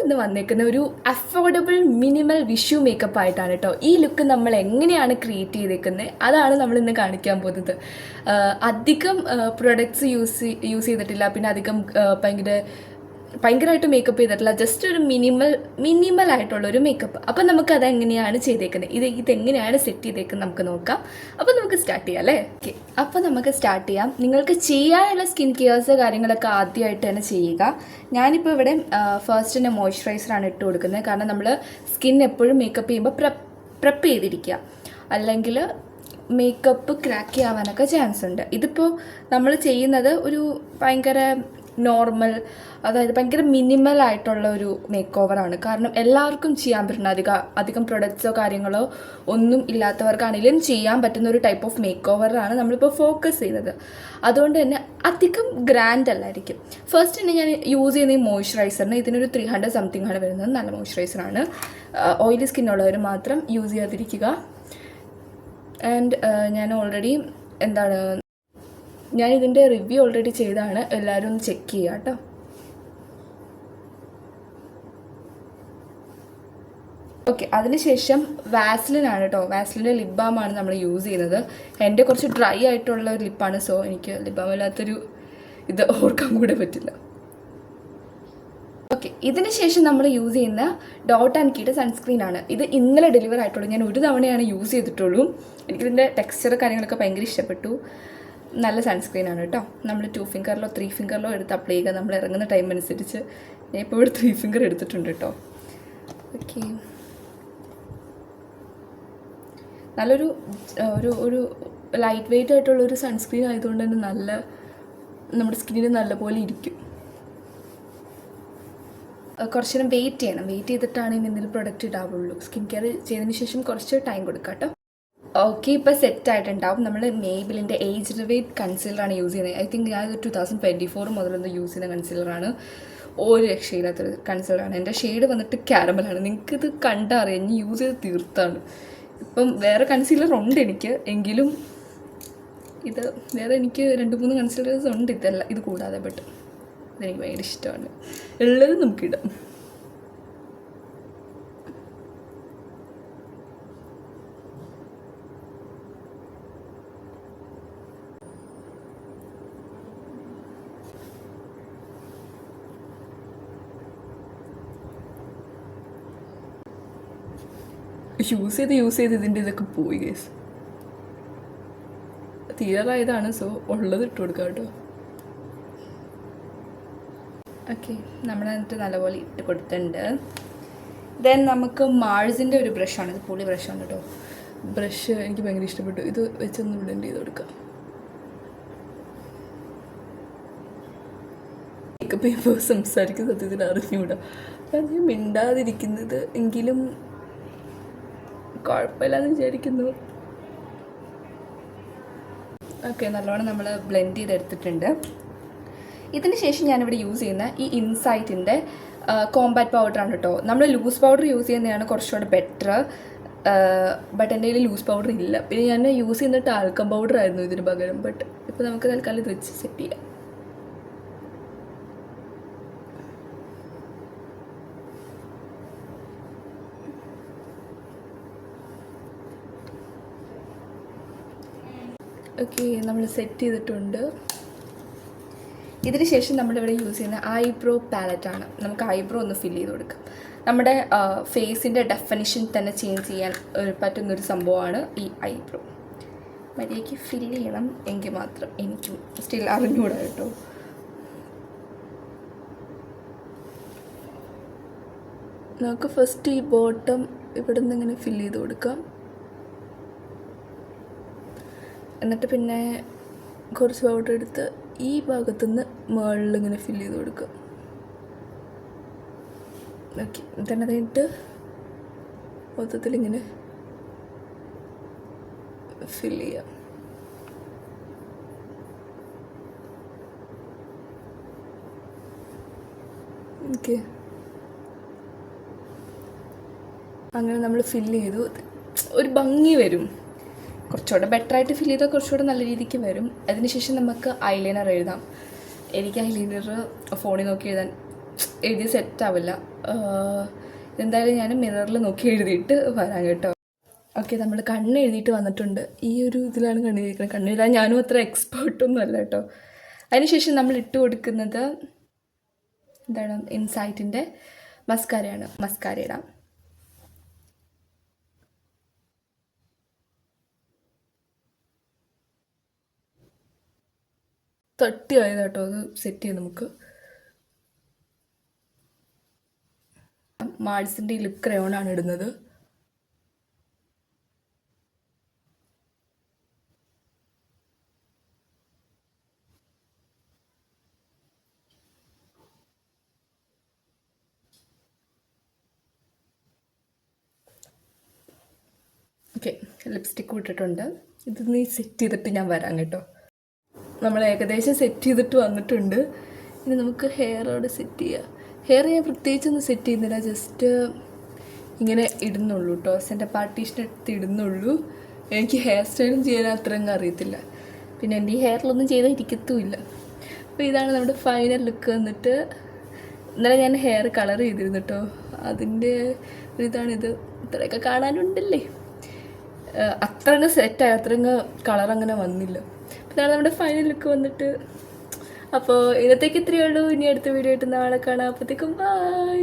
ഇന്ന് വന്നേക്കുന്ന ഒരു അഫോർഡബിൾ മിനിമൽ വിഷു മേക്കപ്പ് ആയിട്ടാണ് കേട്ടോ. ഈ ലുക്ക് നമ്മൾ എങ്ങനെയാണ് ക്രിയേറ്റ് ചെയ്തേക്കുന്നത് അതാണ് നമ്മൾ ഇന്ന് കാണിക്കാൻ പോകുന്നത്. അധികം പ്രൊഡക്ട്സ് യൂസ് ചെയ്തിട്ടില്ല, പിന്നെ അധികം ഭയങ്കരമായിട്ട് മേക്കപ്പ് ചെയ്തിട്ടില്ല, ജസ്റ്റ് ഒരു മിനിമൽ ആയിട്ടുള്ളൊരു മേക്കപ്പ്. അപ്പം നമുക്ക് അതെങ്ങനെയാണ് ചെയ്തേക്കുന്നത്, ഇതെങ്ങനെയാണ് സെറ്റ് ചെയ്തേക്കുന്നത് നമുക്ക് നോക്കാം. അപ്പം നമുക്ക് സ്റ്റാർട്ട് ചെയ്യാം അല്ലേ? ഓക്കെ, അപ്പം നമുക്ക് സ്റ്റാർട്ട് ചെയ്യാം. നിങ്ങൾക്ക് ചെയ്യാനുള്ള സ്കിൻ കെയർസ് കാര്യങ്ങളൊക്കെ ആദ്യമായിട്ട് തന്നെ ചെയ്യുക. ഞാനിപ്പോൾ ഇവിടെ ഫസ്റ്റ് തന്നെ മോയ്സ്ചറൈസറാണ് ഇട്ട് കൊടുക്കുന്നത്. കാരണം നമ്മൾ സ്കിൻ എപ്പോഴും മേക്കപ്പ് ചെയ്യുമ്പോൾ പ്രെപ്പ് ചെയ്തിരിക്കുക, അല്ലെങ്കിൽ മേക്കപ്പ് ക്രാക്ക് ആവാനൊക്കെ ചാൻസ് ഉണ്ട്. ഇതിപ്പോൾ നമ്മൾ ചെയ്യുന്നത് ഒരു ഭയങ്കര നോർമൽ, അതായത് ഭയങ്കര മിനിമൽ ആയിട്ടുള്ള ഒരു മേക്ക് ഓവറാണ്. കാരണം എല്ലാവർക്കും ചെയ്യാൻ പറ്റുന്ന അധികം പ്രൊഡക്ട്സോ കാര്യങ്ങളോ ഒന്നും ഇല്ലാത്തവർക്കാണെങ്കിലും ചെയ്യാൻ പറ്റുന്ന ഒരു ടൈപ്പ് ഓഫ് മേക്ക് ഓവറാണ് നമ്മളിപ്പോൾ ഫോക്കസ് ചെയ്യുന്നത്. അതുകൊണ്ട് തന്നെ അധികം ഗ്രാൻഡ് അല്ലായിരിക്കും. ഫസ്റ്റ് തന്നെ ഞാൻ യൂസ് ചെയ്യുന്ന ഈ മോയ്സ്ചറൈസറിന് ഇതിനൊരു 300 സംതിങ് ആണ് വരുന്നത്. നല്ല മോയ്സ്ചറൈസറാണ്. ഓയിലി സ്കിന്നുള്ളവർ മാത്രം യൂസ് ചെയ്യാതിരിക്കുക. ആൻഡ് ഞാൻ ഓൾറെഡി ഞാനിതിൻ്റെ റിവ്യൂ ഓൾറെഡി ചെയ്താണ്, എല്ലാവരും ഒന്ന് ചെക്ക് ചെയ്യുക കേട്ടോ. ഓക്കെ, അതിനുശേഷം വാസ്ലിനാണ് കേട്ടോ. വാസ്ലിൻ്റെ ലിപ് ബാമാണ് നമ്മൾ യൂസ് ചെയ്യുന്നത്. എൻ്റെ കുറച്ച് ഡ്രൈ ആയിട്ടുള്ള ഒരു ലിപ്പാണ്, സോ എനിക്ക് ലിപ് ബാം ഇല്ലാത്തൊരു ഇത് ഓർക്കാൻ കൂടെ പറ്റില്ല. ഓക്കെ, ഇതിന് ശേഷം നമ്മൾ യൂസ് ചെയ്യുന്ന ഡോട്ട് ആൻഡ് കീയുടെ സൺസ്ക്രീനാണ്. ഇത് ഇന്നലെ ഡെലിവർ ആയിട്ടുള്ളൂ. ഞാൻ ഒരു തവണയാണ് യൂസ് ചെയ്തിട്ടുള്ളൂ. എനിക്കിതിൻ്റെ ടെക്സ്ചർ കാര്യങ്ങളൊക്കെ ഭയങ്കര ഇഷ്ടപ്പെട്ടു. നല്ല സൺസ്ക്രീനാണ് കേട്ടോ. നമ്മൾ 2 ഫിംഗറിലോ 3 ഫിംഗറിലോ എടുത്ത് അപ്ലൈ ചെയ്യുക, നമ്മൾ ഇറങ്ങുന്ന ടൈം അനുസരിച്ച്. ഞാൻ ഇപ്പോൾ ഇവിടെ 3 ഫിംഗർ എടുത്തിട്ടുണ്ട് കേട്ടോ. ഓക്കെ, നല്ലൊരു ഒരു ലൈറ്റ് വെയ്റ്റ് ആയിട്ടുള്ളൊരു സൺസ്ക്രീൻ ആയതുകൊണ്ട് തന്നെ നമ്മുടെ സ്കിന്നിന് നല്ലപോലെ ഇരിക്കും. കുറച്ച് നേരം വെയിറ്റ് ചെയ്യണം. വെയിറ്റ് ചെയ്തിട്ടാണ് ഇനി എന്തെങ്കിലും പ്രൊഡക്റ്റ് ഇടാവുള്ളൂ. സ്കിൻ കെയർ ചെയ്തതിന് ശേഷം കുറച്ച് ടൈം കൊടുക്കാം കേട്ടോ. ഓക്കെ, ഇപ്പോൾ സെറ്റായിട്ടുണ്ടാവും. നമ്മൾ മേബിലിൻ്റെ ഏജ് റിവേറ്റ് കൺസീലറാണ് യൂസ് ചെയ്യുന്നത്. ഐ തിങ്ക് ഞാൻ 2024 മുതലൊന്ന് യൂസ് ചെയ്യുന്ന കൺസീലറാണ്. ഒരു രക്ഷയില്ലാത്തൊരു കൺസീലറാണ്. എൻ്റെ ഷെയ്ഡ് വന്നിട്ട് കാരമലാണ്. നിങ്ങൾക്കിത് കണ്ടറിയാം, ഞാൻ യൂസ് ചെയ്ത് തീർത്താണ്. ഇപ്പം വേറെ കൺസീലർ ഉണ്ട് എനിക്ക്, എങ്കിലും എനിക്ക് 2-3 കൺസീലേഴ്സ് ഉണ്ട്. ഇത് കൂടാതെ, ബട്ട് ഇതെനിക്ക് ഭയങ്കര ഇഷ്ടമാണ്. ഉള്ളത് നമുക്കിടാം. യൂസ് ചെയ്ത് ഇതിൻ്റെ ഇതൊക്കെ പോയി ഗൈസ്. തീരാറായതാണ്, സോ ഉള്ളത് ഇട്ട് കൊടുക്കാം കേട്ടോ. ഓക്കെ, നമ്മളതിട്ട് നല്ലപോലെ ഇട്ട് കൊടുത്തിട്ടുണ്ട്. ദെൻ നമുക്ക് മാഴ്സിൻ്റെ ഒരു ബ്രഷാണ്. ഇത് പൊളി ബ്രഷാണ് കേട്ടോ. ബ്രഷ് എനിക്ക് ഭയങ്കര ഇഷ്ടപ്പെട്ടു. ഇത് വെച്ചൊന്ന് ബ്ലെൻഡ് ചെയ്ത് കൊടുക്കാം. മേക്കപ്പ് ചെയ്യുമ്പോൾ സംസാരിക്കുന്ന സത്യത്തിൽ അറിഞ്ഞുകൂടാ. ഞാൻ മിണ്ടാതിരിക്കുന്നത്, എങ്കിലും കുഴപ്പമില്ലാന്ന് വിചാരിക്കുന്നു. ഓക്കെ, നല്ലോണം നമ്മൾ ബ്ലെൻഡ് ചെയ്തെടുത്തിട്ടുണ്ട്. ഇതിന് ശേഷം ഞാനിവിടെ യൂസ് ചെയ്യുന്ന ഈ ഇൻസൈറ്റിൻ്റെ കോമ്പാക്ട് പൗഡറാണ് കേട്ടോ. നമ്മൾ ലൂസ് പൗഡർ യൂസ് ചെയ്യുന്നതാണ് കുറച്ചുകൂടെ ബെറ്റർ. ബട്ട് എൻ്റെ കയ്യിൽ ലൂസ് പൗഡർ ഇല്ല. പിന്നെ ഞാൻ യൂസ് ചെയ്യുന്ന ടാൽക്കം പൗഡർ ആയിരുന്നു ഇതിന് പകരം. ബട്ട് ഇപ്പോൾ നമുക്ക് തൽക്കാലം ഇത് വെച്ച് സെറ്റ് ചെയ്യാം. ഓക്കെ, നമ്മൾ സെറ്റ് ചെയ്തിട്ടുണ്ട്. ഇതിന് ശേഷം നമ്മളിവിടെ യൂസ് ചെയ്യുന്ന ഐബ്രോ പാലറ്റാണ്. നമുക്ക് ഐബ്രോ ഒന്ന് ഫില്ല് ചെയ്ത് കൊടുക്കാം. നമ്മുടെ ഫേസിൻ്റെ ഡെഫിനിഷൻ തന്നെ ചേഞ്ച് ചെയ്യാൻ പറ്റുന്നൊരു സംഭവമാണ് ഈ ഐബ്രോ. മര്യാദയ്ക്ക് ഫില്ല് ചെയ്യണം, എങ്കിൽ മാത്രം. എനിക്കും സ്റ്റിൽ അറിഞ്ഞുകൂടാ കേട്ടോ. നമുക്ക് ഫസ്റ്റ് ഈ ബോട്ടം ഇവിടെ നിന്ന് ഇങ്ങനെ ഫില്ല് ചെയ്ത് കൊടുക്കാം. എന്നിട്ട് പിന്നെ കുറച്ച് പൗഡർ എടുത്ത് ഈ ഭാഗത്തുനിന്ന് മുകളിൽ ഇങ്ങനെ ഫില്ല് ചെയ്ത് കൊടുക്കുക. ഓക്കെ, തന്നെ കഴിഞ്ഞിട്ട് മൊത്തത്തിലിങ്ങനെ ഫില്ല് ചെയ്യാം. ഓക്കെ, അങ്ങനെ നമ്മൾ ഫില്ല് ചെയ്തു. ഒരു ഭംഗി വരും. കുറച്ചുകൂടെ ബെറ്ററായിട്ട് ഫിൽ ചെയ്താൽ കുറച്ചുകൂടെ നല്ല രീതിക്ക് വരും. അതിനുശേഷം നമുക്ക് ഐലൈനർ എഴുതാം. എനിക്ക് ഐലൈനർ ഫോണിൽ നോക്കി എഴുതാൻ എഴുതി സെറ്റാവില്ല. എന്തായാലും ഞാൻ മിററിൽ നോക്കി എഴുതിയിട്ട് വരാം കേട്ടോ. ഓക്കെ, നമ്മൾ കണ്ണ് എഴുതിയിട്ട് വന്നിട്ടുണ്ട്. ഈ ഒരു ഇതിലാണ് കണ്ണ് എഴുതിയിരിക്കുന്നത്. കണ്ണെഴുതാൻ ഞാനും അത്ര എക്സ്പേർട്ടൊന്നും അല്ല കേട്ടോ. അതിനുശേഷം നമ്മൾ ഇട്ട് കൊടുക്കുന്നത് എന്താണ്, ഇൻസൈറ്റിൻ്റെ മസ്കാരയാണ്. മസ്കാര ഇടാം. തട്ടിയായത് കേട്ടോ, അത് സെറ്റ് ചെയ്യാം നമുക്ക്. മാൾസിൻ്റെ ലിപ് ക്രയോണാണ് ഇടുന്നത്. ഓക്കെ, ലിപ്സ്റ്റിക്ക് ഇട്ടിട്ടുണ്ട്. ഇത് നീ സെറ്റ് ചെയ്തിട്ട് ഞാൻ വരാം കേട്ടോ. നമ്മൾ ഏകദേശം സെറ്റ് ചെയ്തിട്ട് വന്നിട്ടുണ്ട്. ഇനി നമുക്ക് ഹെയറോട് സെറ്റ് ചെയ്യാം. ഹെയർ ഞാൻ പ്രത്യേകിച്ചൊന്നും സെറ്റ് ചെയ്യുന്നില്ല, ജസ്റ്റ് ഇങ്ങനെ ഇടുന്നുള്ളൂ കേട്ടോ. എൻ്റെ പാർട്ടീഷൻ എടുത്ത് ഇടുന്നുള്ളൂ. എനിക്ക് ഹെയർ സ്റ്റൈലും ചെയ്യാൻ അത്രയും അറിയത്തില്ല. പിന്നെ എൻ്റെ ഈ ഹെയറിലൊന്നും ചെയ്താൽ ഇരിക്കത്തുമില്ല. അപ്പോൾ ഇതാണ് നമ്മുടെ ഫൈനൽ ലുക്ക് വന്നിട്ട്. ഇന്നലെ ഞാൻ ഹെയർ കളർ ചെയ്തിരുന്നു കേട്ടോ, അതിൻ്റെ ഒരിതാണിത്. ഇത്രയൊക്കെ കാണാനുണ്ടല്ലേ. അത്ര അങ്ങ് സെറ്റായി, അത്ര അങ്ങ് കളർ അങ്ങനെ വന്നില്ല. ഇതാണ് നമ്മുടെ ഫൈനൽ ലുക്ക് വന്നിട്ട്. അപ്പോൾ ഇന്നത്തേക്ക് ഇത്രയേ ഉള്ളൂ. ഇനി അടുത്ത വീഡിയോ ആയിട്ട് നാളെ കാണാം. അപ്പോഴത്തേക്കും ബൈ.